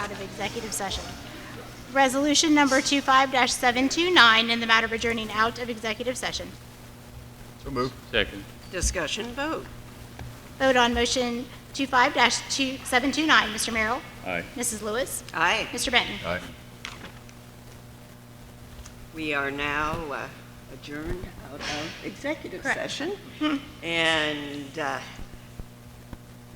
out of executive session. Resolution number 25-729 in the matter of adjourning out of executive session. So moved. Second. Discussion vote. Vote on motion 25-729. Mr. Merrill? Aye. Mrs. Lewis? Aye. Mr. Benton? Aye. We are now adjourned out of executive Correct. session. And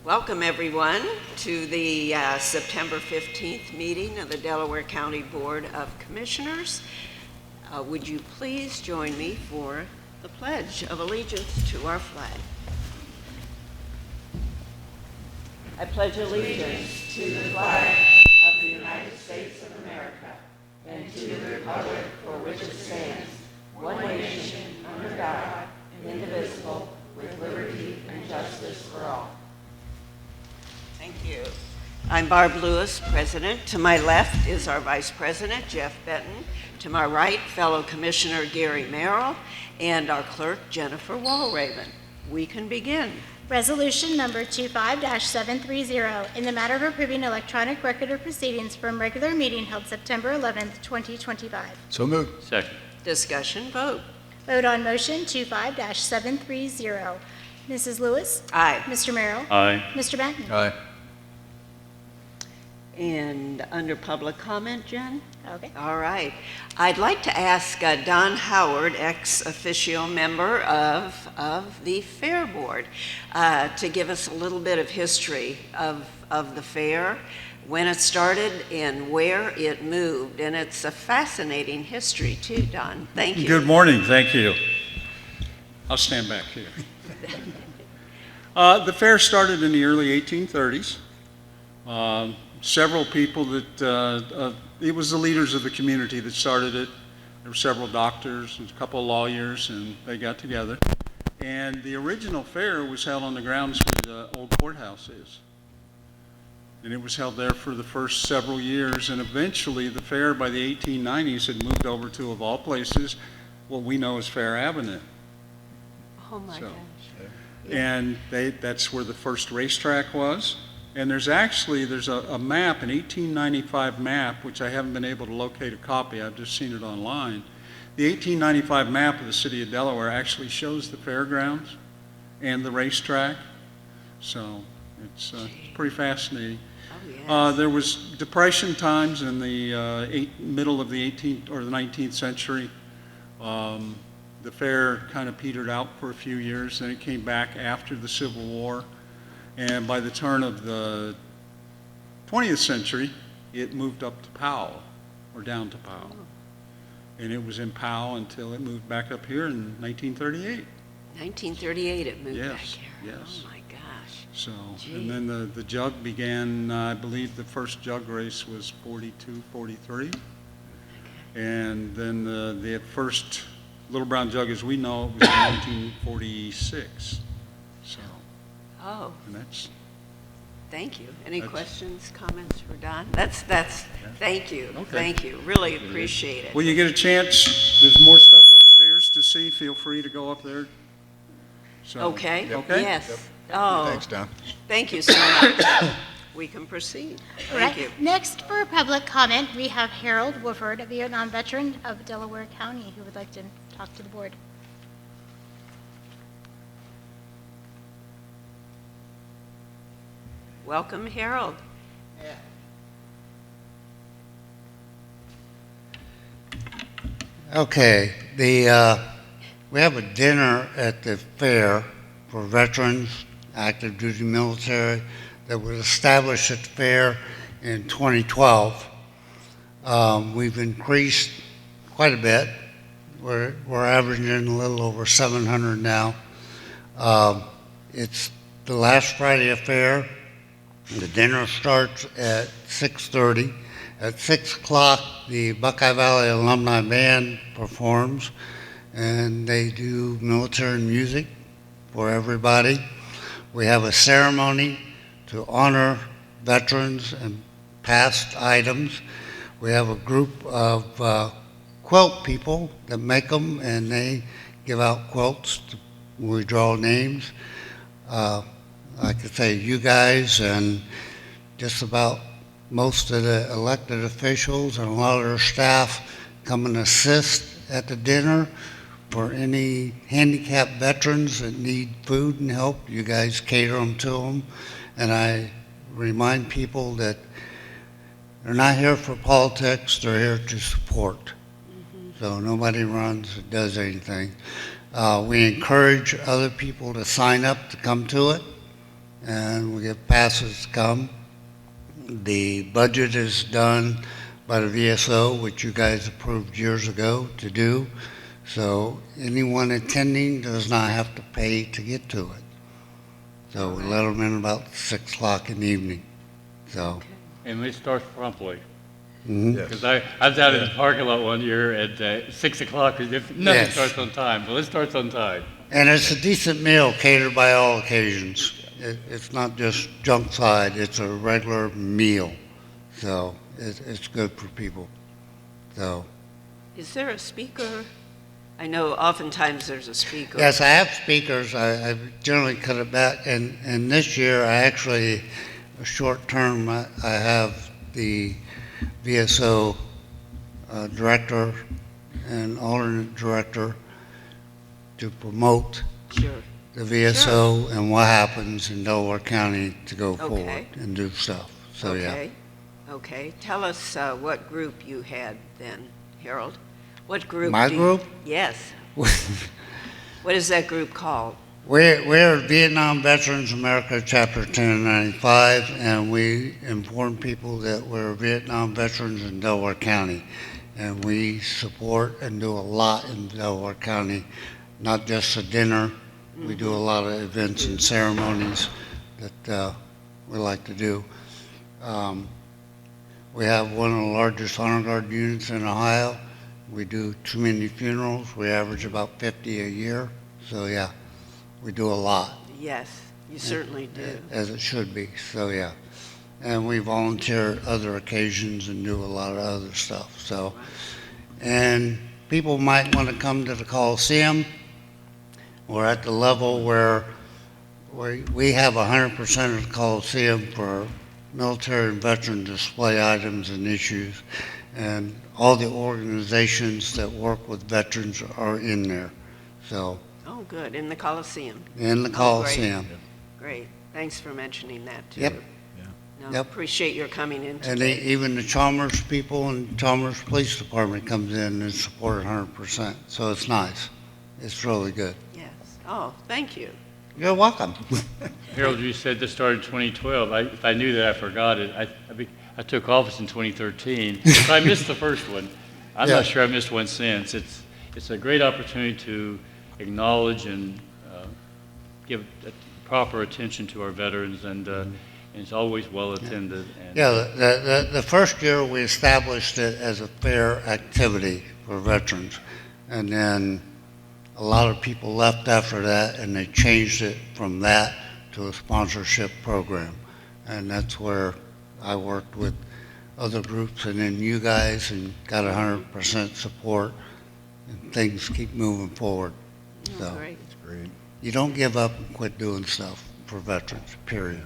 welcome everyone to the September 15th meeting of the Delaware County Board of Commissioners. Would you please join me for the Pledge of Allegiance to our flag? I pledge allegiance to the flag of the United States of America and to the republic for which it stands, one nation, under God, indivisible, with liberty and justice for all. Thank you. I'm Barb Lewis, President. To my left is our Vice President, Jeff Benton. To my right, fellow Commissioner Gary Merrill, and our Clerk, Jennifer Walraven. We can begin. Resolution number 25-730 in the matter of approving electronic record of proceedings from regular meeting held September 11th, 2025. So moved. Second. Discussion vote. Vote on motion 25-730. Mrs. Lewis? Aye. Mr. Merrill? Aye. Mr. Benton? Aye. And under public comment, Jen? Okay. All right. I'd like to ask Don Howard, ex officio member of the Fair Board, to give us a little bit of history of the fair, when it started and where it moved. And it's a fascinating history too, Don. Thank you. Good morning, thank you. I'll stand back here. The fair started in the early 1830s. Several people that, it was the leaders of the community that started it. There were several doctors and a couple of lawyers, and they got together. And the original fair was held on the grounds where the old courthouse is. And it was held there for the first several years, and eventually the fair by the 1890s had moved over to, of all places, what we know as Fair Avenue. Oh my So- gosh. And that's where the first racetrack was. And there's a map, an 1895 map, which I haven't been able to locate a copy. I've just seen it online. The 1895 map of the city of Delaware actually shows the fairgrounds and the racetrack. So it's pretty fascinating. Oh, yes. There was Depression times in the middle of the 18th or the 19th century. The fair kind of petered out for a few years, then it came back after the Civil War. And by the turn of the 20th century, it moved up to Powell, or down to Powell. And it was in Powell until it moved back up here in 1938. 1938 it moved back Yes, here. yes. Oh my gosh. So, Gee. and then the jug began, I believe the first jug race was 42, 43. And then the first Little Brown Jug as we know it was in 1946. So, Oh, and that's, thank you. Any That's- questions, comments for Don? That's, thank you. Okay. Thank you. Really appreciate it. when you get a chance, there's more stuff upstairs to see, feel free to go up there. So, Okay? Okay? Yes. Oh, Thanks, Don. thank you so much. We can proceed. All Thank right. you. Next, for public comment, we have Harold Wooford, a Vietnam veteran of Delaware County, who would like to talk to the board. Welcome, Harold. Okay, we have a dinner at the fair for veterans, active duty military, that was established at the fair in 2012. We've increased quite a bit. We're averaging a little over 700 now. It's the last Friday of fair. The dinner starts at 6:30. At 6 o'clock, the Buckeye Valley Alumni Band performs, and they do military music for everybody. We have a ceremony to honor veterans and past items. We have a group of quilt people that make them, and they give out quilts. We draw names. Like I say, you guys and just about most of the elected officials and a lot of their staff come and assist at the dinner. For any handicapped veterans that need food and help, you guys cater them to them. And I remind people that they're not here for politics, they're here to support. So nobody runs or does anything. We encourage other people to sign up to come to it, and we get passes to come. The budget is done by the VSO, which you guys approved years ago to do. So anyone attending does not have to pay to get to it. So we let them in about 6 o'clock in the evening. So, And it starts promptly. mhm. Yes. Because I was out in the parking lot one year at 6 o'clock, because nothing Yes. starts on time. Well, it starts on time. And it's a decent meal catered by all occasions. It's not just junk side, it's a regular meal. So it's good for people. So, Is there a speaker? I know oftentimes there's a speaker. yes, I have speakers. I generally cut it back. And this year, I actually, a short term, I have the VSO director and alternate director to promote Sure. the VSO and what happens in Delaware County to go Okay. forward and do stuff. So, yeah. Okay. Okay. Tell us what group you had then, Harold. What group? My do you- group? Yes. What is that group called? We're Vietnam Veterans America Chapter 1095, and we inform people that we're Vietnam veterans in Delaware County. And we support and do a lot in Delaware County, not just a dinner. We do a lot of events and ceremonies that we like to do. We have one of the largest honor guard units in Ohio. We do too many funerals. We average about 50 a year. So, yeah, we do a lot, Yes, you certainly do. as it should be. So, yeah. And we volunteer at other occasions and do a lot of other stuff. So, and people might want to come to the Coliseum. We're at the level where we have 100% of the Coliseum for military and veteran display items and issues. And all the organizations that work with veterans are in there. So, Oh, good, in the Coliseum. in the great. Coliseum. Great. Thanks for mentioning that, too. Yep. No, Yep. appreciate your coming in And today. even the Chalmers people and Chalmers Police Department comes in and support 100%. So it's nice. It's really good. Yes. Oh, thank you. You're welcome. Harold, you said this started in 2012. If I knew that, I forgot it. I took office in 2013. If I missed the first one, I'm Yeah. not sure I missed one since. It's a great opportunity to acknowledge and give proper attention to our veterans, and it's always well attended. And Yeah, the first year we established it as a fair activity for veterans. And then a lot of people left after that, and they changed it from that to a sponsorship program. And that's where I worked with other groups and then you guys and got 100% support, and things keep moving forward. Oh, So great. Great. you don't give up and quit doing stuff for veterans, period.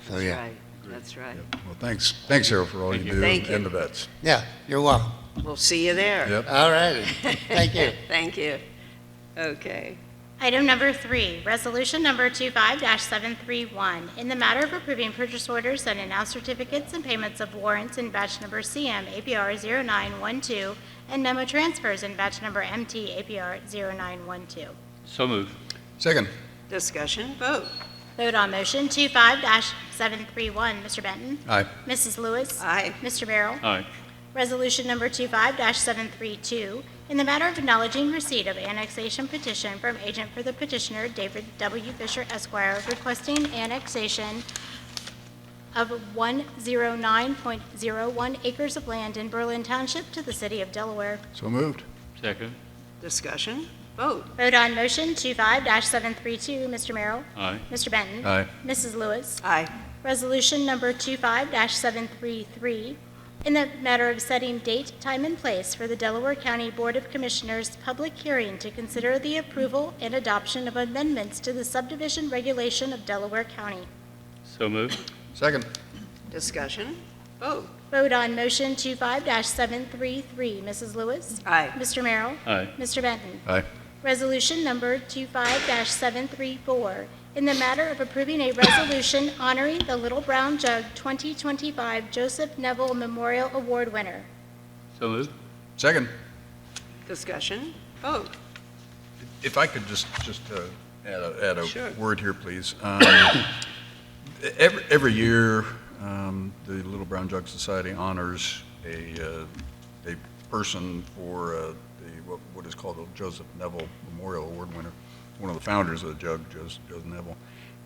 So, That's yeah. right. That's right. Well, thanks, Harold, for all Thank you you. do Thank you. and the vets. Yeah, you're welcome. We'll see you there. Yep. All righty. Thank you. Thank you. Okay. Item number 3, resolution number 25-731, in the matter of approving purchase orders and announced certificates and payments of warrants in batch number CM APR 0912 and memo transfers in batch number MT APR 0912. so moved. Second. Discussion, vote. Vote on motion 25-731. Mr. Benton? Aye. Mrs. Lewis? Aye. Mr. Merrill? Aye. Resolution number 25-732, in the matter of acknowledging receipt of annexation petition from agent for the petitioner, David W. Fisher Esquire, requesting annexation of 109.01 acres of land in Berlin Township to the city of Delaware. So moved. Second. Discussion, vote. Vote on motion 25-732. Mr. Merrill? Aye. Mr. Benton? Aye. Mrs. Lewis? Aye. Resolution number 25-733, in the matter of setting date, time, and place for the Delaware County Board of Commissioners' public hearing to consider the approval and adoption of amendments to the subdivision regulation of Delaware County. So moved. Second. Discussion, Vote. Vote on motion 25-733. Mrs. Lewis? Aye. Mr. Merrill? Aye. Mr. Benton? Aye. Resolution number 25-734, in the matter of approving a resolution honoring the Little Brown Jug 2025 Joseph Neville Memorial Award winner. So moved. Second. Discussion. Vote. If I could just add a Sure. word here, please. Every year, the Little Brown Jug Society honors a person for what is called the Joseph Neville Memorial Award winner, one of the founders of the Jug, Joseph Neville.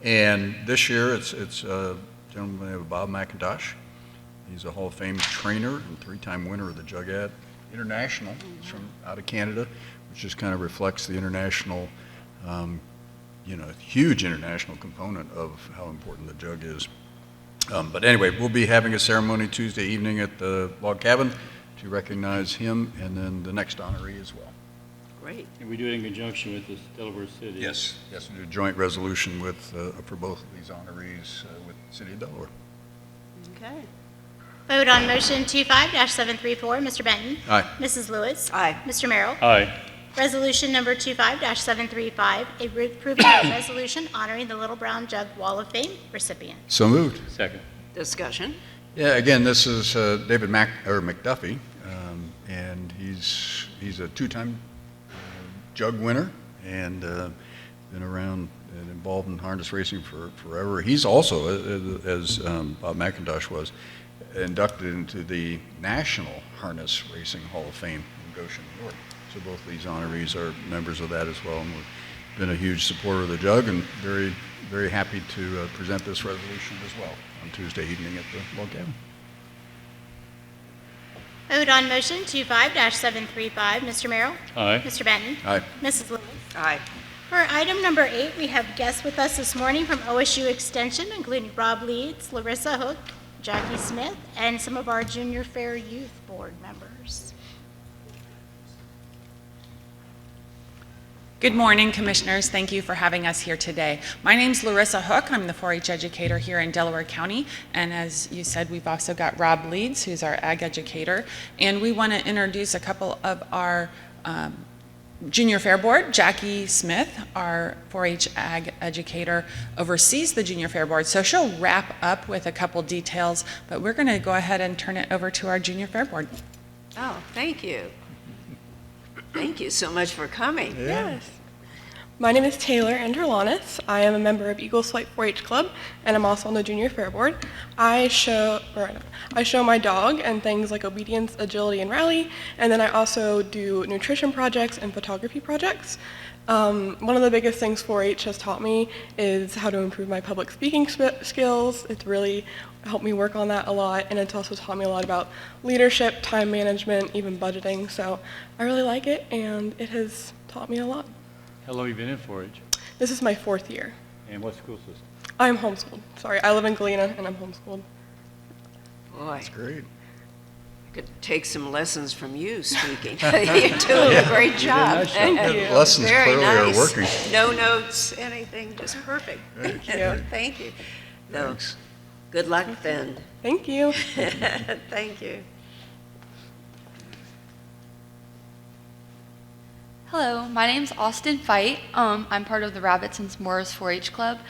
And this year, it's a gentleman by the name of Bob McIntosh. He's a Hall of Fame trainer and three-time winner of the Jugad International. He's from out of Canada, which just kind of reflects the international, huge international component of how important the jug is. But anyway, we'll be having a ceremony Tuesday evening at the Log Cabin to recognize him, and then the next honoree as well. Great. And we do it in conjunction with the Delaware City. Yes, we do a joint resolution with, for both of these honorees with the City of Delaware. Okay. Vote on motion 25-734. Mr. Benton? Aye. Mrs. Lewis? Aye. Mr. Merrill? Aye. Resolution number 25-735, approving a resolution honoring the Little Brown Jug Wall of Fame recipient. So moved. Second. Discussion. Yeah, again, this is David McDuffie, and he's a two-time jug winner and been around and involved in harness racing for forever. He's also, as Bob McIntosh was, inducted into the National Harness Racing Hall of Fame in Goshen, New York. So both these honorees are members of that as well, and we've been a huge supporter of the jug and very, very happy to present this resolution as well on Tuesday evening at the Log Cabin. Vote on motion 25-735. Mr. Merrill? Aye. Mr. Benton? Aye. Mrs. Lewis? Aye. For item number 8, we have guests with us this morning from OSU Extension, including Rob Leeds, Larissa Hook, Jackie Smith, and some of our Junior Fair Youth Board members. Good morning, Commissioners. Thank you for having us here today. My name's Larissa Hook. I'm the 4-H educator here in Delaware County. And as you said, we've also got Rob Leeds, who's our ag educator. And we want to introduce a couple of our Junior Fair Board. Jackie Smith, our 4-H ag educator, oversees the Junior Fair Board. So she'll wrap up with a couple details, but we're going to go ahead and turn it over to our Junior Fair Board. Oh, thank you. Thank you so much for coming. Yes. My name is Taylor Androlanis. I am a member of Eagles Flight 4-H Club, and I'm also on the Junior Fair Board. I show my dog and things like obedience, agility, and rally, and then I also do nutrition projects and photography projects. One of the biggest things 4-H has taught me is how to improve my public speaking skills. It's really helped me work on that a lot, and it's also taught me a lot about leadership, time management, even budgeting. So I really like it, and it has taught me a lot. How long have you been in 4-H? This is my 4th year. And what school system? I'm homeschooled. Sorry, I live in Galena, and I'm homeschooled. Boy, That's great. I could take some lessons from you speaking. You're doing a great job. Thank you. Lessons Very clearly nice. are working. No notes, anything, just perfect. Thank you. Thank you. No, Thanks. good luck then. Thank you. Thank you. Hello, my name's Austin Fight. I'm part of the Rabbits and S'mores 4-H Club.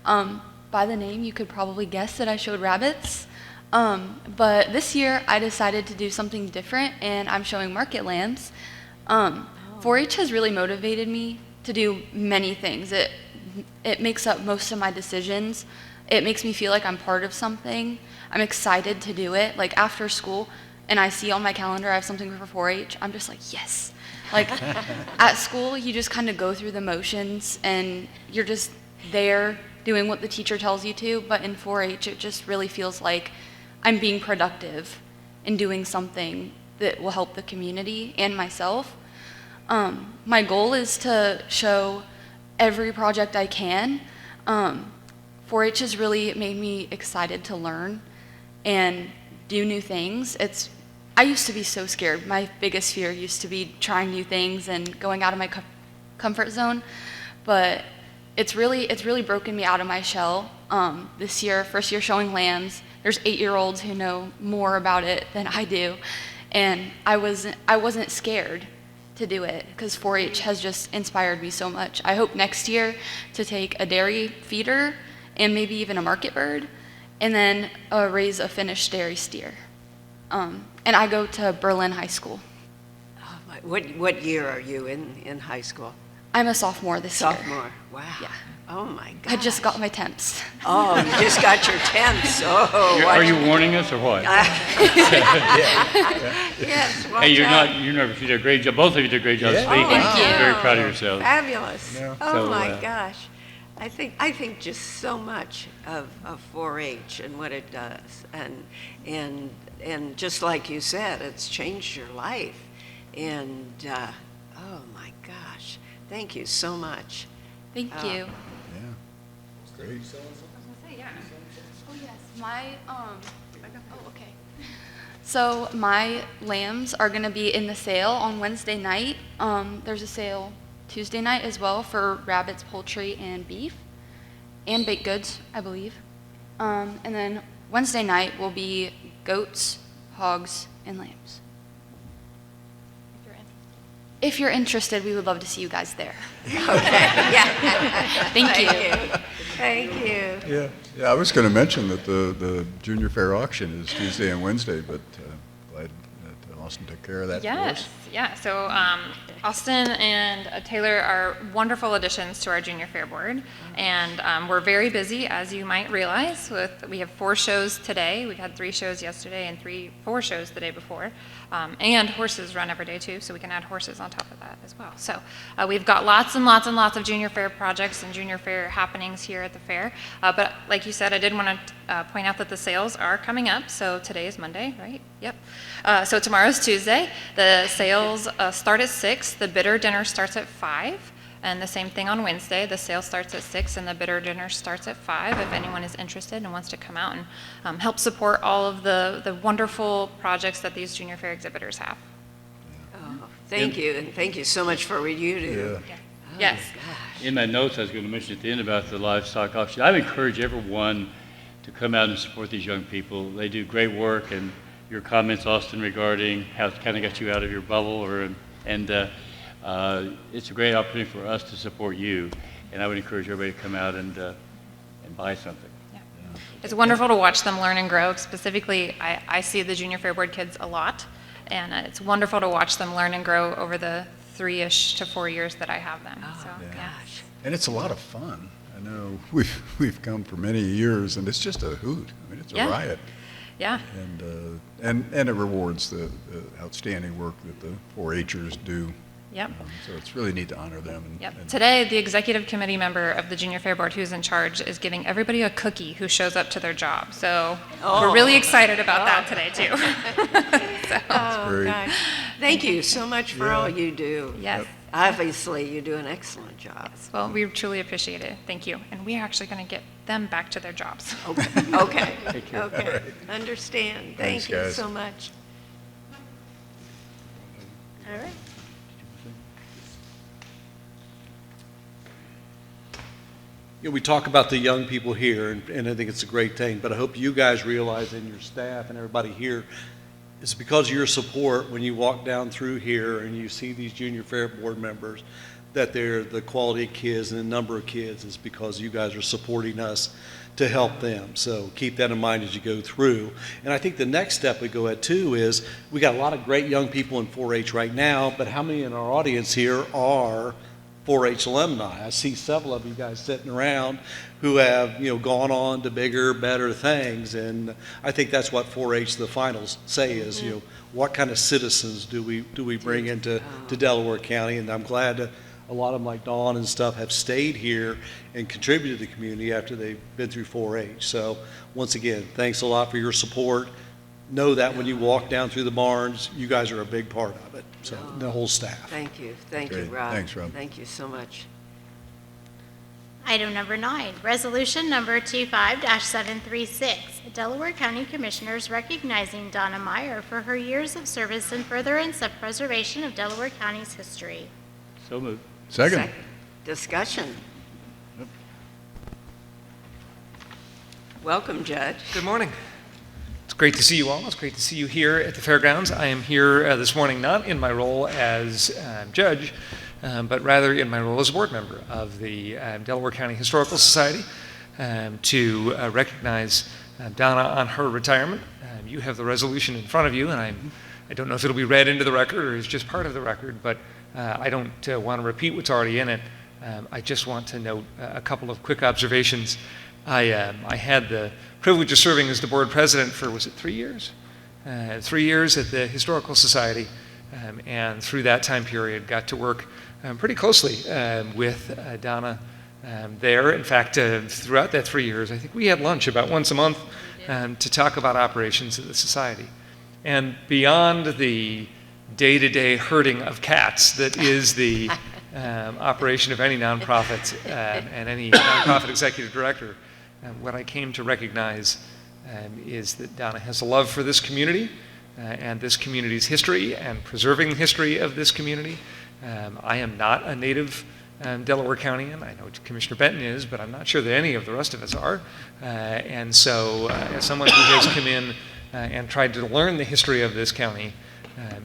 By the name, you could probably guess that I showed rabbits. But this year, I decided to do something different, and I'm showing market lambs. 4-H has really motivated me to do many things. It makes up most of my decisions. It makes me feel like I'm part of something. I'm excited to do it. Like after school, and I see on my calendar I have something for 4-H, I'm just like, yes. Like at school, you just kind of go through the motions and you're just there doing what the teacher tells you to. But in 4-H, it just really feels like I'm being productive and doing something that will help the community and myself. My goal is to show every project I can. 4-H has really made me excited to learn and do new things. I used to be so scared. My biggest fear used to be trying new things and going out of my comfort zone, but it's really broken me out of my shell. This year, first year showing lambs, there's 8-year-olds who know more about it than I do. And I wasn't scared to do it because 4-H has just inspired me so much. I hope next year to take a dairy feeder and maybe even a market bird, and then raise a finished dairy steer. And I go to Berlin High School. Oh, what year are you in high school? I'm a sophomore this year. Sophomore. Wow. Yeah. Oh my God. I just got my temps. Oh, you just got your temps. Oh. Are you warning us or what? Yes. Hey, you did a great job. Both of you did a great job Yeah. speaking. Thank you. I'm very proud of yourselves. Fabulous. Yeah. Oh So, my gosh. I think just so much of 4-H and what it does, and just like you said, it's changed your life. And oh my gosh, thank you so much. Thank you. Yeah. Great. Oh yes, okay. So my lambs are gonna be in the sale on Wednesday night. There's a sale Tuesday night as well for rabbits, poultry, and beef, and baked goods, I believe. And then Wednesday night will be goats, hogs, and lambs. If you're interested, we would love to see you guys there. Okay. Yeah. Thank you. Thank you. Yeah. Yeah, I was going to mention that the Junior Fair auction is Tuesday and Wednesday, but glad that Austin took care of that for us. Yes, yeah. So Austin and Taylor are wonderful additions to our Junior Fair board, and we're very busy, as you might realize. We have 4 shows today. We've had 3 shows yesterday and 4 shows the day before, and horses run every day too, so we can add horses on top of that as well. So we've got lots and lots and lots of Junior Fair projects and Junior Fair happenings here at the fair. But like you said, I did want to point out that the sales are coming up. So today is Monday, right? Yep. So tomorrow's Tuesday. The sales start at 6. The bidder dinner starts at 5. And the same thing on Wednesday. The sale starts at 6 and the bidder dinner starts at 5 if anyone is interested and wants to come out and help support all of the wonderful projects that these Junior Fair exhibitors have. Oh, thank you, and thank you so much for what you do. Yeah. Yes. In my notes, I was going to mention at the end about the livestock auction. I would encourage everyone to come out and support these young people. They do great work, and your comments, Austin, regarding how it kind of got you out of your bubble, it's a great opportunity for us to support you, and I would encourage everybody to come out and buy something. It's wonderful to watch them learn and grow. Specifically, I see the Junior Fair Board kids a lot, and it's wonderful to watch them learn and grow over the 3-ish to 4 years that I have them. Oh, So, gosh. And it's a lot of fun. I know we've come for many years, and it's just a hoot. I mean, it's a Yeah. riot. Yeah. And it rewards the outstanding work that the 4-H'ers do. Yep. So it's really neat to honor them. Yep. and- Today, the executive committee member of the Junior Fair Board who's in charge is giving everybody a cookie who shows up to their job. So we're really excited about that today, too. Oh, great. gosh. Thank you so much for all you do. Yes. Obviously, you do an excellent job. Well, we truly appreciate it. Thank you. And we are actually going to get them back to their jobs. Okay, okay. Understand. Thanks, Thank you guys. so much. All right. You know, we talk about the young people here, and I think it's a great thing, but I hope you guys realize, and your staff and everybody here, it's because of your support when you walk down through here and you see these Junior Fair Board members, that they're the quality of kids and the number of kids is because you guys are supporting us to help them. So keep that in mind as you go through. And I think the next step we go at too is we got a lot of great young people in 4-H right now, but how many in our audience here are 4-H alumni? I see several of you guys sitting around who have, you know, gone on to bigger, better things, and I think that's what 4-H, the finals say is, you know, what kind of citizens do we bring into Delaware County? And I'm glad that a lot of them, like Dawn and stuff, have stayed here and contributed to the community after they've been through 4-H. So once again, thanks a lot for your support. Know that when you walk down through the barns, you guys are a big part of it. So the whole staff. Thank you. Thank you, Great. Rob. Thanks, Rob. Thank you so much. Item number 9, resolution number 25-736, Delaware County Commissioners recognizing Donna Meyer for her years of service in furtherance of preservation of Delaware County's history. So moved. Second. Discussion. Welcome, Judge. Good morning. It's great to see you all. It's great to see you here at the fairgrounds. I am here this morning not in my role as judge, but rather in my role as a board member of the Delaware County Historical Society to recognize Donna on her retirement. You have the resolution in front of you, and I don't know if it'll be read into the record or is just part of the record, but I don't want to repeat what's already in it. I just want to note a couple of quick observations. I had the privilege of serving as the board president for, was it 3 years? 3 years at the Historical Society, and through that time period got to work pretty closely with Donna there. In fact, throughout that 3 years, I think we had lunch about once a month to talk about operations of the society. And beyond the day-to-day herding of cats that is the operation of any nonprofit and any nonprofit executive director, what I came to recognize is that Donna has a love for this community and this community's history and preserving the history of this community. I am not a native Delaware Countian. I know Commissioner Benton is, but I'm not sure that any of the rest of us are. And so as someone who has come in and tried to learn the history of this county,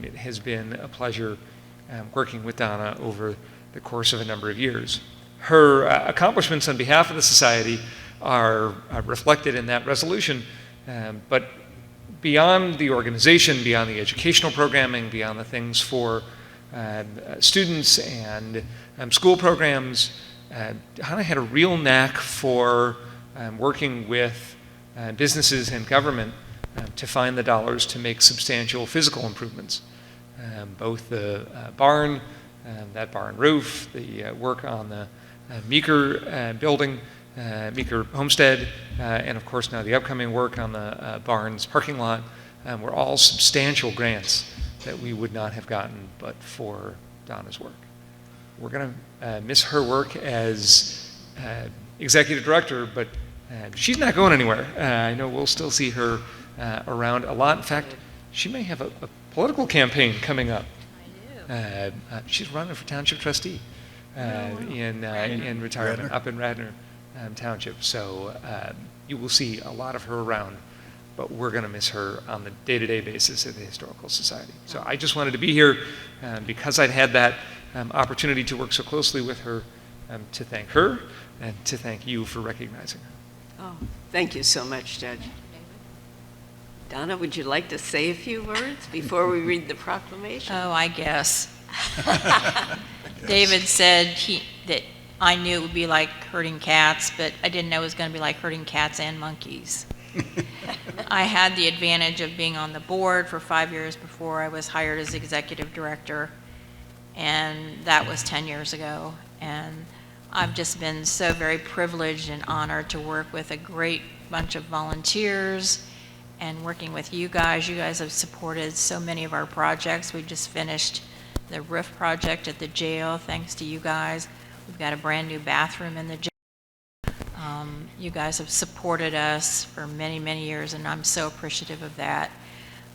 it has been a pleasure working with Donna over the course of a number of years. Her accomplishments on behalf of the society are reflected in that resolution, but beyond the organization, beyond the educational programming, beyond the things for students and school programs, Donna had a real knack for working with businesses and government to find the dollars to make substantial physical improvements. Both the barn, that barn roof, the work on the Meeker building, Meeker Homestead, and of course now the upcoming work on the barn's parking lot were all substantial grants that we would not have gotten but for Donna's work. We're going to miss her work as executive director, but she's not going anywhere. I know we'll still see her around a lot. In fact, she may have a political campaign coming up. She's running for township trustee in retirement up in Radnor Township. So you will see a lot of her around, but we're going to miss her on the day-to-day basis at the Historical Society. So I just wanted to be here because I'd had that opportunity to work so closely with her to thank her and to thank you for recognizing her. Oh, thank you so much, Judge. Donna, would you like to say a few words before we read the proclamation? Oh, I guess. David said that I knew it would be like herding cats, but I didn't know it was going to be like herding cats and monkeys. I had the advantage of being on the board for 5 years before I was hired as executive director, and that was 10 years ago. And I've just been so very privileged and honored to work with a great bunch of volunteers and working with you guys. You guys have supported so many of our projects. We just finished the roof project at the jail, thanks to you guys. We've got a brand new bathroom in the jail. You guys have supported us for many, many years, and I'm so appreciative of that.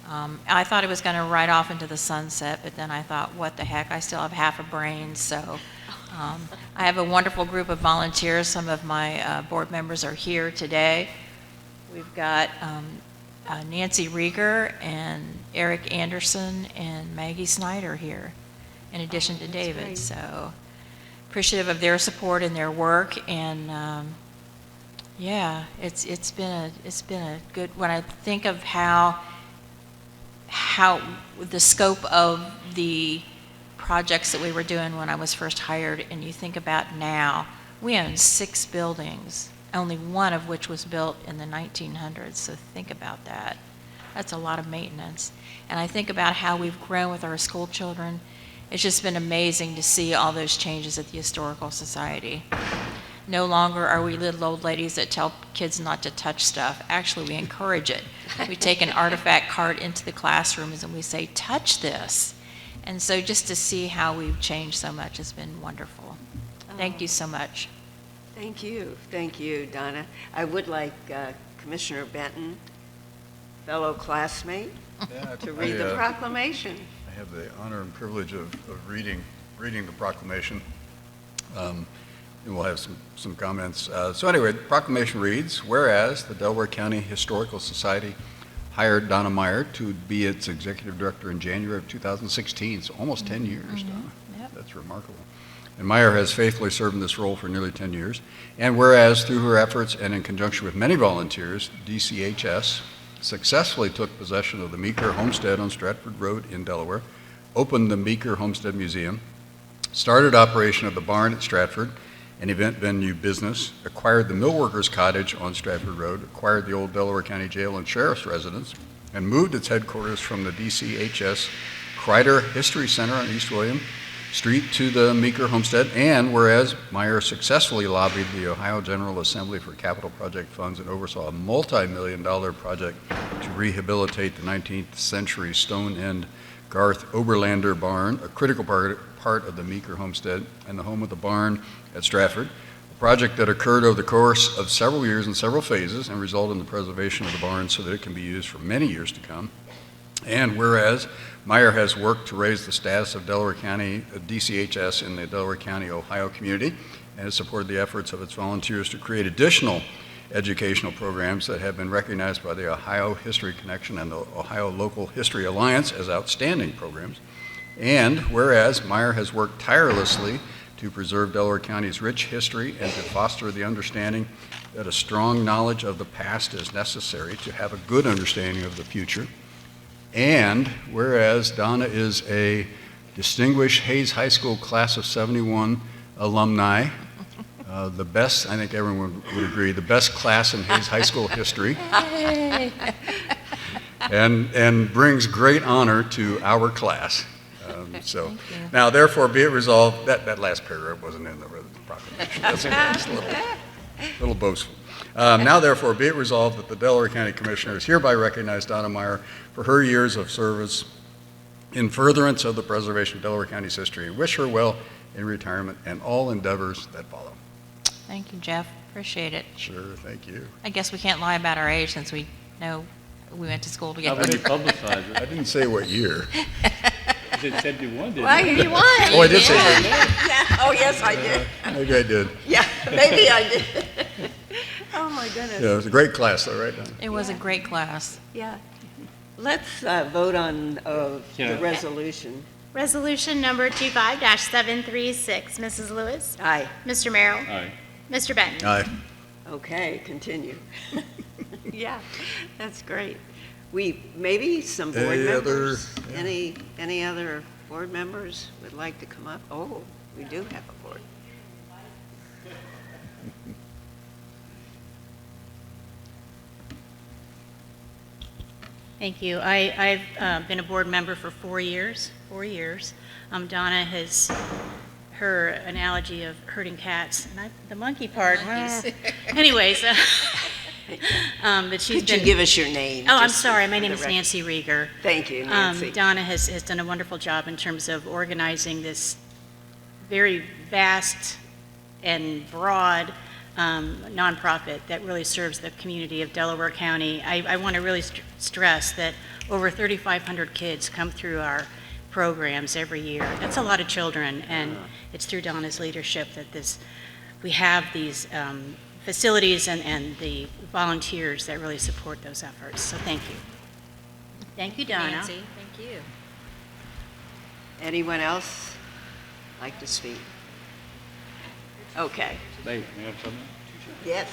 I thought it was going to ride off into the sunset, but then I thought, what the heck, I still have half a brain. So I have a wonderful group of volunteers. Some of my board members are here today. We've got Nancy Rieger and Eric Anderson and Maggie Snyder here, in addition to David. Great. So appreciative of their support and their work, and yeah, it's been a good. When I think of how the scope of the projects that we were doing when I was first hired, and you think about now, we own 6 buildings, only one of which was built in the 1900s, so think about that. That's a lot of maintenance. And I think about how we've grown with our school children. It's just been amazing to see all those changes at the Historical Society. No longer are we little old ladies that tell kids not to touch stuff. Actually, we encourage it. We take an artifact cart into the classrooms and we say, touch this. And so just to see how we've changed so much has been wonderful. Thank you so much. Thank you, Donna. I would like Commissioner Benton, fellow classmate, to read the proclamation. I have the honor and privilege of reading the proclamation. And we'll have some comments. So anyway, the proclamation reads, whereas the Delaware County Historical Society hired Donna Meyer to be its executive director in January of 2016. So almost 10 years, Donna. That's remarkable. And Meyer has faithfully served in this role for nearly 10 years. And whereas through her efforts and in conjunction with many volunteers, DCHS successfully took possession of the Meeker Homestead on Stratford Road in Delaware, opened the Meeker Homestead Museum, started operation of the barn at Stratford, an event venue business, acquired the Millworkers Cottage on Stratford Road, acquired the old Delaware County Jail and Sheriff's residence, and moved its headquarters from the DCHS Kreider History Center on East William Street to the Meeker Homestead. And whereas Meyer successfully lobbied the Ohio General Assembly for capital project funds and oversaw a multi-million-dollar project to rehabilitate the 19th century stone end Garth Oberlander barn, a critical part of the Meeker Homestead and the home of the barn at Stratford, a project that occurred over the course of several years in several phases and resulted in the preservation of the barn so that it can be used for many years to come. And whereas Meyer has worked to raise the status of Delaware County, DCHS in the Delaware County, Ohio community, and has supported the efforts of its volunteers to create additional educational programs that have been recognized by the Ohio History Connection and the Ohio Local History Alliance as outstanding programs. And whereas Meyer has worked tirelessly to preserve Delaware County's rich history and to foster the understanding that a strong knowledge of the past is necessary to have a good understanding of the future. And whereas Donna is a distinguished Hayes High School class of 71 alumni, the best, I think everyone would agree, the best class in Hayes High School history, and brings great honor to our class. So now, therefore, be it resolved, that last paragraph wasn't in the proclamation. That's a little boastful. Now, therefore, be it resolved that the Delaware County Commissioners hereby recognize Donna Meyer for her years of service in furtherance of the preservation of Delaware County's history and wish her well in retirement and all endeavors that follow. Thank you, Jeff. Appreciate it. Sure, thank you. I guess we can't lie about our age since we know we went to school How together. would you publicize it? I didn't say what year. You said 71, didn't Well, you? you won. Oh, I did say Yeah. that. Yeah. Oh, yes, I did. Maybe I did. Yeah, maybe I did. Oh, my goodness. Yeah, it was a great class, though, right, Donna? It was a great class. Yeah. Let's vote on the Yeah. resolution. Resolution number 25-736. Mrs. Lewis? Aye. Mr. Merrill? Aye. Mr. Benton? Aye. Okay, continue. Yeah, that's great. Maybe some board Any other- members? yeah. Any other board members would like to come up? Oh, we do have a board. Thank you. I've been a board member for 4 years. Donna has her analogy of herding cats, and the monkey part. Anyways, but she's Could you been. give us your name? Oh, I'm just sorry. My for name the is record? Nancy Rieger. Thank you, Nancy. Donna has done a wonderful job in terms of organizing this very vast and broad nonprofit that really serves the community of Delaware County. I want to really stress that over 3,500 kids come through our programs every year. That's a lot of children, and it's through Donna's leadership that we have these facilities and the volunteers that really support those efforts. So thank you. Thank you, Donna. Nancy, thank you. Anyone else like to speak? Okay. May I have something? Yes.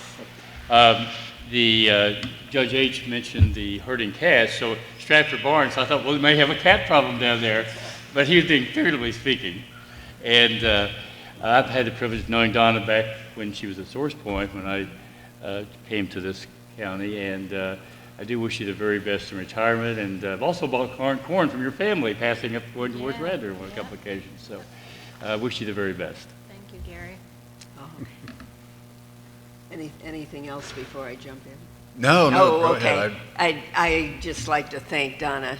Judge H mentioned the herding cats, so Stratford Barnes, I thought, well, we may have a cat problem down there, but he was being figuratively speaking. And I've had the privilege of knowing Donna back when she was at Source Point, when I came to this county, and I do wish you the very best in retirement, and I've also bought corn from your family, passing up going towards Radnor on a couple occasions, so I wish you the very best. Thank you, Gary. Oh. Anything else before I jump in? No, Oh, go okay. ahead. I just like to thank Donna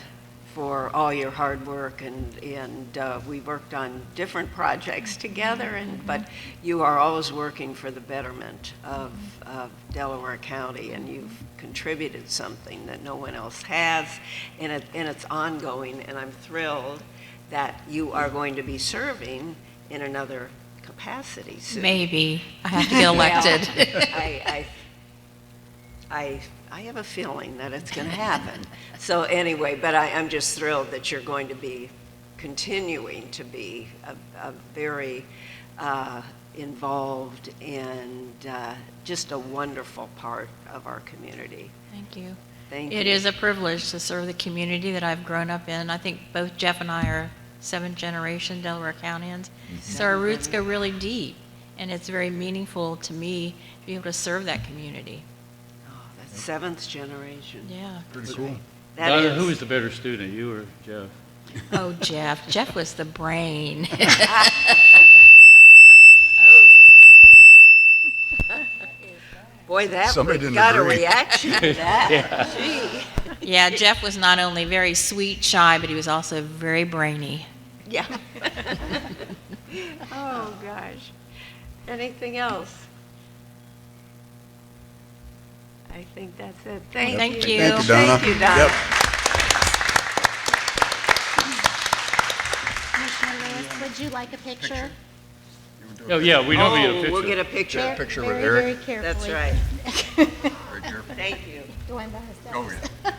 for all your hard work, and we worked on different projects together, but you are always working for the betterment of Delaware County, and you've contributed something that no one else has, and it's ongoing, and I'm thrilled that you are going to be serving in another capacity soon. Maybe. I have to get elected. I have a feeling that it's going to happen. So anyway, but I'm just thrilled that you're going to be continuing to be a very involved and just a wonderful part of our community. Thank you. Thank you. It is a privilege to serve the community that I've grown up in. I think both Jeff and I are seventh generation Delaware Countyans. So our roots go really deep, and it's very meaningful to me to be able to serve that community. Oh, that's seventh generation. Yeah. Pretty cool. That Donna, is- who was the better student, you or Jeff? Oh, Jeff. Jeff was the brain. Boy, that Somebody would didn't got a agree. reaction to that. Yeah. Gee. Yeah, Jeff was not only very sweet, shy, but he was also very brainy. Yeah. Oh, gosh. Anything else? I think that's it. Thank Thank you. you. Thank you, Donna. Thank you, Donna. Yep. Commissioner Lewis, would you like a picture? Oh, yeah, we know we have a picture. We'll get a picture. Picture with Very, Eric. very carefully. That's right. Very careful. Thank you. Going by his steps. Oh, yeah.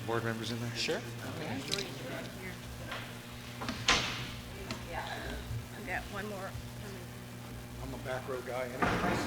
Board members in there? Sure. I've got one more. I'm a back row guy anyway.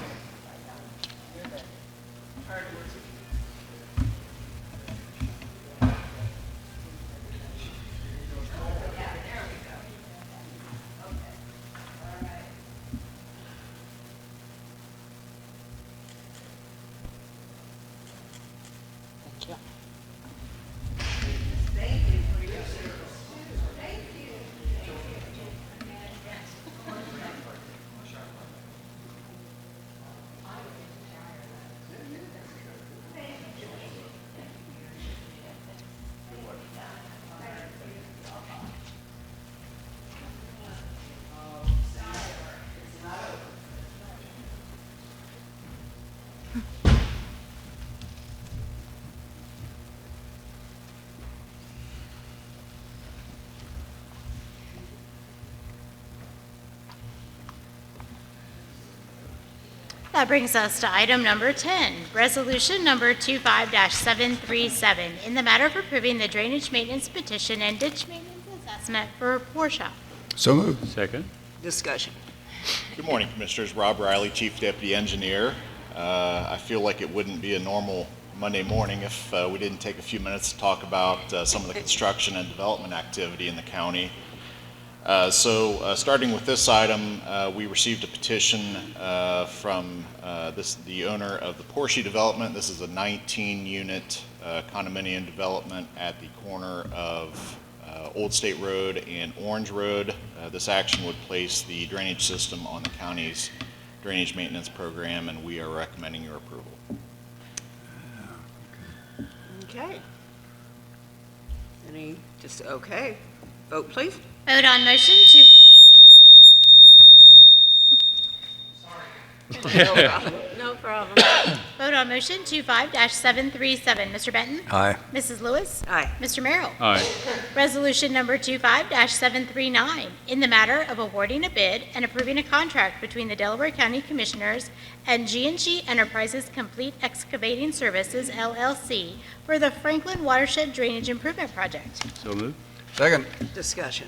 That brings us to item number 10, resolution number 25-737, in the matter of approving the drainage maintenance petition and ditch maintenance assessment for Poor Shop. So moved. Second. Discussion. Good morning, Commissioners. Rob Riley, Chief Deputy Engineer. I feel like it wouldn't be a normal Monday morning if we didn't take a few minutes to talk about some of the construction and development activity in the county. Starting with this item, we received a petition from the owner of the Porsche development. This is a 19-unit condominium development at the corner of Old State Road and Orange Road. This action would place the drainage system on the county's drainage maintenance program, and we are recommending your approval. Okay. Okay. Vote, please. Vote on motion to, No problem. No problem. vote on motion 25-737. Mr. Benton? Aye. Mrs. Lewis? Aye. Mr. Merrill? Aye. Resolution number 25-739, in the matter of awarding a bid and approving a contract between the Delaware County Commissioners and G&G Enterprises Complete Excavating Services, LLC, for the Franklin Watershed Drainage Improvement Project. So moved. Second. Discussion.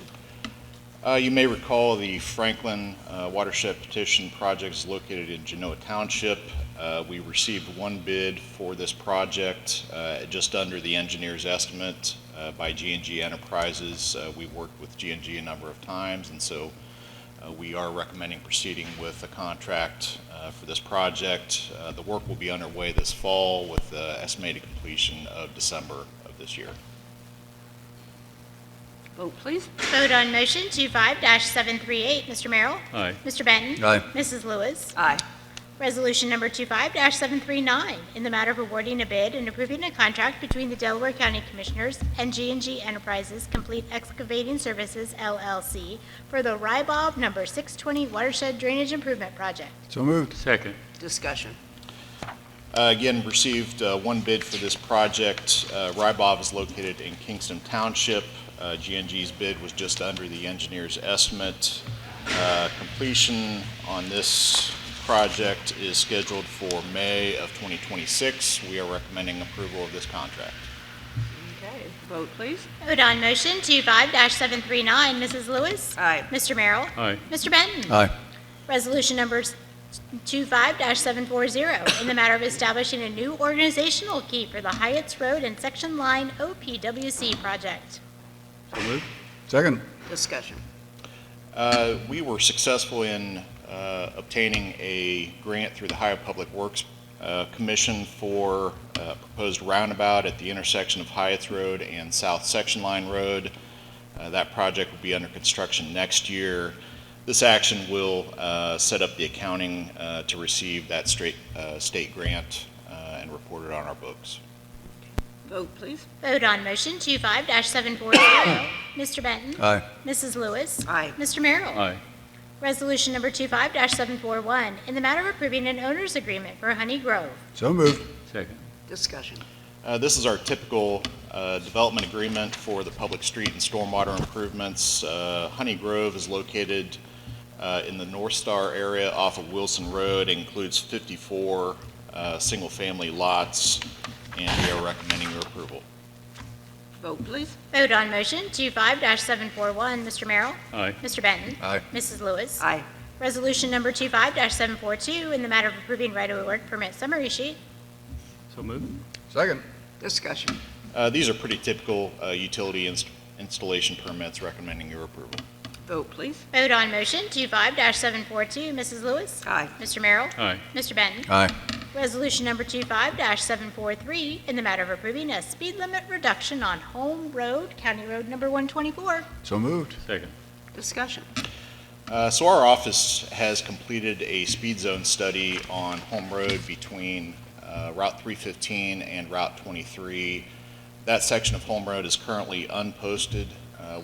You may recall the Franklin Watershed Petition project is located in Genoa Township. We received one bid for this project, just under the engineer's estimate by G&G Enterprises. We worked with G&G a number of times, and so we are recommending proceeding with a contract for this project. The work will be underway this fall with estimated completion of December of this year. Vote, please. Vote on motion 25-738. Mr. Merrill? Aye. Mr. Benton? Aye. Mrs. Lewis? Aye. Resolution number 25-739, in the matter of awarding a bid and approving a contract between the Delaware County Commissioners and G&G Enterprises Complete Excavating Services, LLC, for the Rybob number 620 Watershed Drainage Improvement Project. So moved. Second. Discussion. Again, received one bid for this project. Rybob is located in Kingston Township. GNG's bid was just under the engineer's estimate. Completion on this project is scheduled for May of 2026. We are recommending approval of this contract. Okay, vote please. Vote on motion 25-739. Mrs. Lewis? Aye. Mr. Merrill? Aye. Mr. Benton? Aye. Resolution numbers 25-740, in the matter of establishing a new organizational key for the Hyatts Road and Section Line OPWC project. So moved. Second. Discussion. We were successful in obtaining a grant through the Ohio Public Works Commission for a proposed roundabout at the intersection of Hyatts Road and South Section Line Road. That project will be under construction next year. This action will set up the accounting to receive that state grant and report it on our books. Vote please. Vote on motion 25-740. Mr. Benton? Aye. Mrs. Lewis? Aye. Mr. Merrill? Aye. Resolution number 25-741, in the matter of approving an owner's agreement for Honey Grove. So moved. Second. Discussion. This is our typical development agreement for the public street and stormwater improvements. Honey Grove is located in the North Star area off of Wilson Road. It includes 54 single-family lots, and we are recommending your approval. Vote please. Vote on motion 25-741. Mr. Merrill? Aye. Mr. Benton? Aye. Mrs. Lewis? Aye. Resolution number 25-742, in the matter of approving right-of-way work permit summary sheet. So moved. Second. Discussion. These are pretty typical utility installation permits, recommending your approval. Vote please. Vote on motion 25-742. Mrs. Lewis? Aye. Mr. Merrill? Aye. Mr. Benton? Aye. Resolution number 25-743, in the matter of approving a speed limit reduction on Home Road, County Road number 124. So moved. Second. Discussion. So our office has completed a speed zone study on Home Road between Route 315 and Route 23. That section of Home Road is currently unposted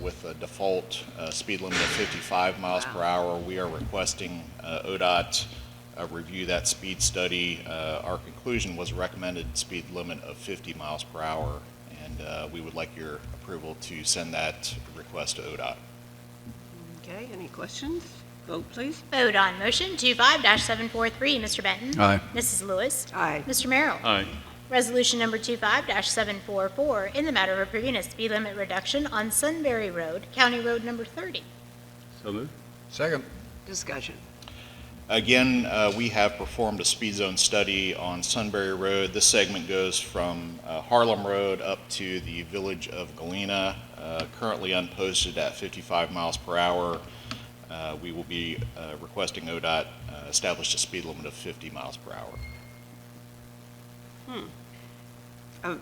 with a default speed limit of 55 miles per hour. We are requesting ODOT review that speed study. Our conclusion was a recommended speed limit of 50 miles per hour, and we would like your approval to send that request to ODOT. Okay, any questions? Vote please. Vote on motion 25-743. Mr. Benton? Aye. Mrs. Lewis? Aye. Mr. Merrill? Aye. Resolution number 25-744, in the matter of approving a speed limit reduction on Sunbury Road, County Road number 30. So moved. Second. Discussion. Again, we have performed a speed zone study on Sunbury Road. This segment goes from Harlem Road up to the village of Galena, currently unposted at 55 miles per hour. We will be requesting ODOT establish a speed limit of 50 miles per hour.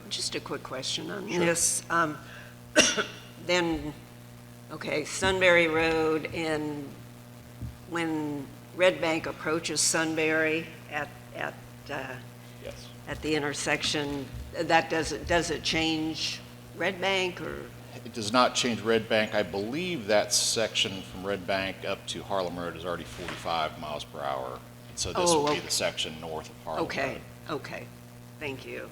Just a quick question on Sure. this. Then, okay, Sunbury Road, and when Red Bank approaches Sunbury at Yes. at the intersection, does it change Red Bank, or? It does not change Red Bank. I believe that section from Red Bank up to Harlem Road is already 45 miles per hour. So this Oh, will be okay. the section north of Harlem Okay, Road. okay, thank you.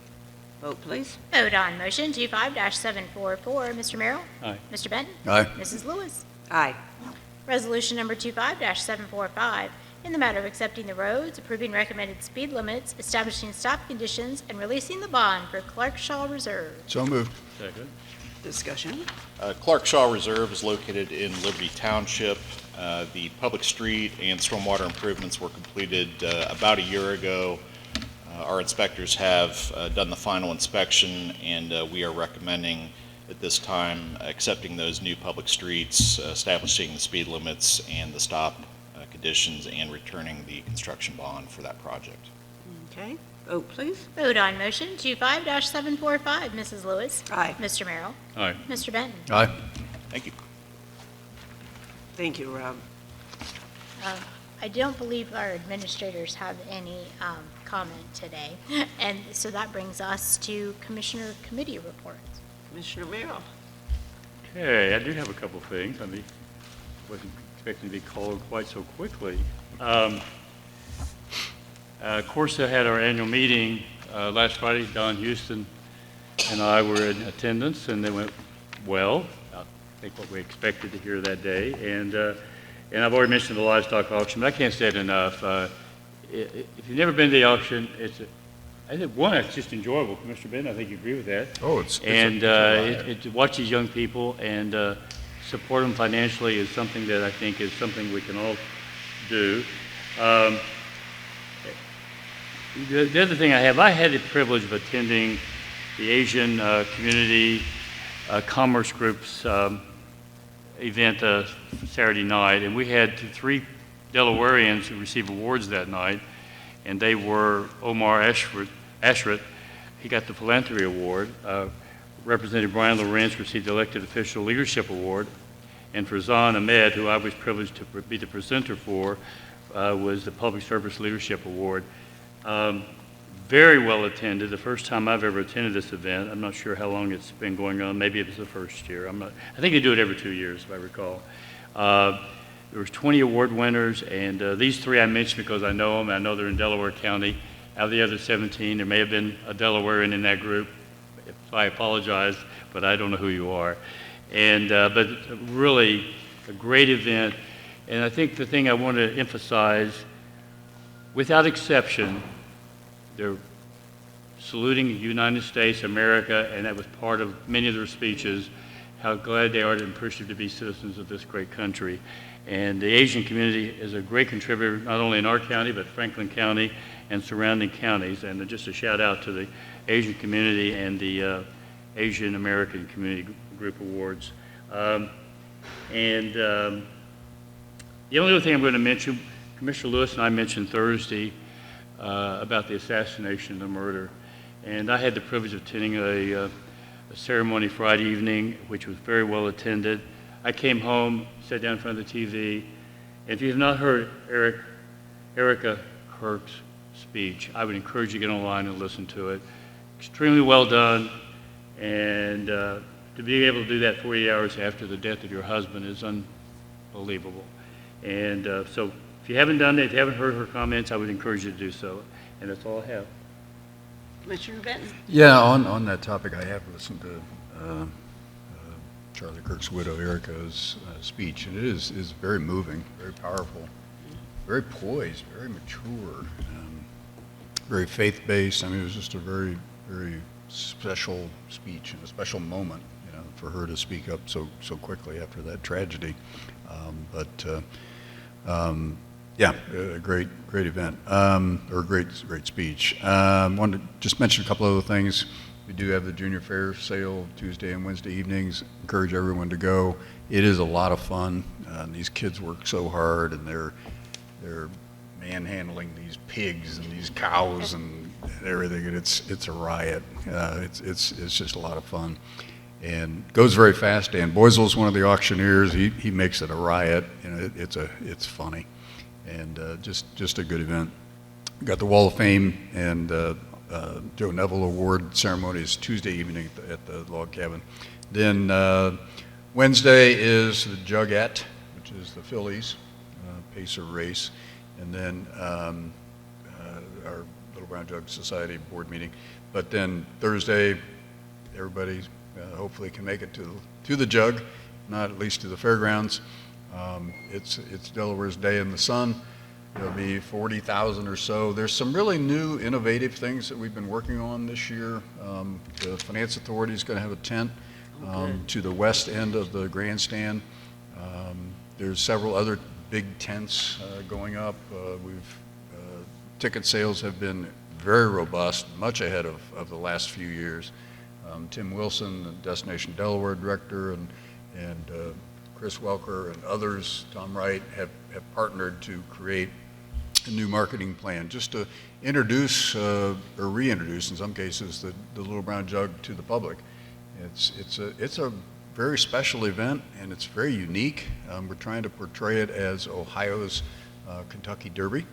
Vote please. Vote on motion 25-744. Mr. Merrill? Aye. Mr. Benton? Aye. Mrs. Lewis? Aye. Resolution number 25-745, in the matter of accepting the roads, approving recommended speed limits, establishing stop conditions, and releasing the bond for Clark Shaw Reserve. So moved. Second. Discussion. Clark Shaw Reserve is located in Liberty Township. The public street and stormwater improvements were completed about a year ago. Our inspectors have done the final inspection, and we are recommending at this time accepting those new public streets, establishing the speed limits and the stop conditions, and returning the construction bond for that project. Okay, vote please. Vote on motion 25-745. Mrs. Lewis? Aye. Mr. Merrill? Aye. Mr. Benton? Aye. Thank you. Thank you, Rob. I don't believe our administrators have any comment today. And so that brings us to Commissioner Committee reports. Commissioner Merrill. Okay, I do have a couple things. I wasn't expecting to be called quite so quickly. Corsa had our annual meeting last Friday. Don Houston and I were in attendance, and they went well. I think what we expected to hear that day. And I've already mentioned the livestock auction, but I can't say it enough. If you've never been to the auction, I think one, it's just enjoyable. Commissioner Benton, I think you agree with that. Oh, it's to watch these young people and support them financially is something that I think is something we can all do. The other thing I had the privilege of attending the Asian Community Commerce Group's event Saturday night, and we had 3 Delawareans who received awards that night, and they were Omar Ashrat. He got the Philanthropy Award. Representative Brian Lorenz received the Elected Official Leadership Award, and Farzan Ahmed, who I was privileged to be the presenter for, was the Public Service Leadership Award. Very well attended. The first time I've ever attended this event. I'm not sure how long it's been going on. Maybe it was the first year. I think they do it every 2 years, if I recall. There was 20 award winners, and these 3 I mentioned because I know them. I know they're in Delaware County. Out of the other 17, there may have been a Delawarean in that group. If I apologize, but I don't know who you are. But really a great event. And I think the thing I want to emphasize, without exception, they're saluting the United States, America, and that was part of many of their speeches, how glad they are and appreciative to be citizens of this great country. And the Asian community is a great contributor, not only in our county, but Franklin County and surrounding counties. And just a shout out to the Asian community and the Asian American Community Group Awards. The only other thing I'm going to mention, Commissioner Lewis and I mentioned Thursday about the assassination and the murder. And I had the privilege of attending a ceremony Friday evening, which was very well attended. I came home, sat down in front of the TV, and if you have not heard Erica Kirk's speech, I would encourage you to get online and listen to it. Extremely well done, and to be able to do that 48 hours after the death of your husband is unbelievable. And so if you haven't done it, if you haven't heard her comments, I would encourage you to do so. And that's all I have. Commissioner Benton. Yeah, on that topic, I have listened to Charlie Kirk's widow, Erica's speech, and it is very moving, very powerful, very poised, very mature, very faith-based. I mean, it was just a very, very special speech and a special moment, for her to speak up so quickly after that tragedy. Yeah, a great event, or great speech. Wanted to just mention a couple other things. We do have the Junior Fair sale Tuesday and Wednesday evenings. Encourage everyone to go. It is a lot of fun. These kids work so hard, and they're manhandling these pigs and these cows and everything, and it's a riot. It's just a lot of fun, and goes very fast. Dan Boysel's one of the auctioneers. He makes it a riot. It's funny. And just a good event. Got the Wall of Fame and Joe Neville Award ceremony is Tuesday evening at the log cabin. Then Wednesday is the Jugette, which is the Phillies Pacer race, and then our Little Brown Jug Society board meeting. But then Thursday, everybody hopefully can make it to the Jug, not at least to the fairgrounds. It's Delaware's Day in the Sun. There'll be 40,000 or so. There's some really new, innovative things that we've been working on this year. The Finance Authority is going to have a tent to the west end of the grandstand. There's several other big tents going up. Ticket sales have been very robust, much ahead of the last few years. Tim Wilson, the Destination Delaware director, and Chris Welker and others, Tom Wright, have partnered to create a new marketing plan just to introduce or reintroduce, in some cases, the Little Brown Jug to the public. It's a very special event, and it's very unique. We're trying to portray it as Ohio's Kentucky Derby.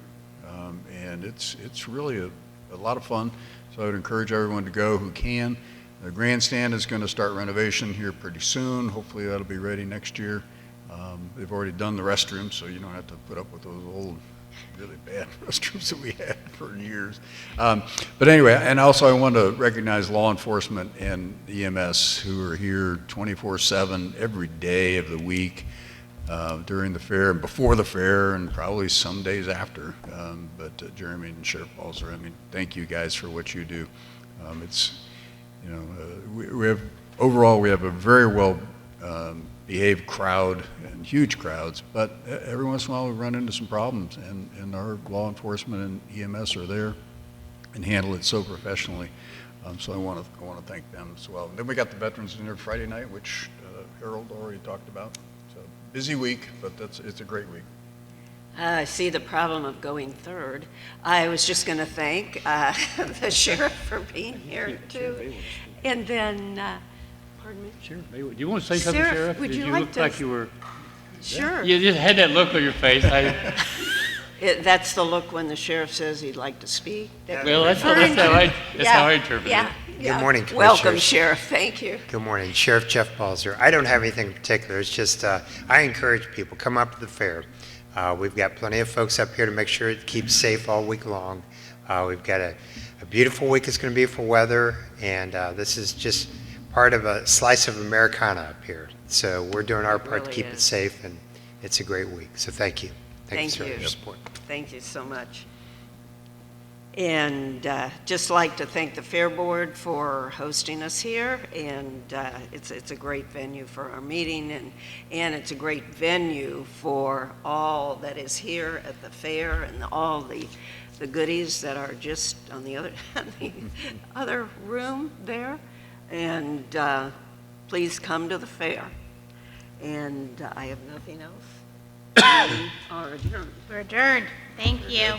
And it's really a lot of fun. So I would encourage everyone to go who can. The grandstand is going to start renovation here pretty soon. Hopefully that'll be ready next year. They've already done the restrooms, so you don't have to put up with those old, really bad restrooms that we had for years. But anyway, and also I want to recognize law enforcement and EMS who are here 24/7 every day of the week during the fair and before the fair and probably some days after. But Jeremy and Sheriff Balzer, I mean, thank you guys for what you do. It's, you know, we have, overall, we have a very well behaved crowd and huge crowds, but every once in a while we run into some problems, and our law enforcement and EMS are there and handle it so professionally. So I want to thank them as well. And then we got the veterans dinner Friday night, which Harold already talked about. So busy week, but it's a great week. I see the problem of going third. I was just going to thank the sheriff for being here too. And then, pardon me? Sheriff Maywood, do you want to say something, Sheriff, Sheriff? would Did you you like look to- like you were? Sure. You just had that look on your face. That's the look when the sheriff says he'd like to speak. Well, that's how I interpret it. Yeah. morning, Welcome, Commissioners. Sheriff. Thank you. Good morning. Sheriff Jeff Balzer. I don't have anything in particular. It's just I encourage people, come up to the fair. We've got plenty of folks up here to make sure it keeps safe all week long. We've got a beautiful week it's going to be for weather, and this is just part of a slice of Americana up here. So we're doing our part to really keep is. it safe, and it's a great week. So thank you. Thank sir, you. for your support. Thank you so much. And just like to thank the Fair Board for hosting us here, and it's a great venue for our meeting, and it's a great venue for all that is here at the fair and all the goodies that are just on the other room there. And please come to the fair. And I have nothing else. We are adjourned. We're adjourned. Thank you.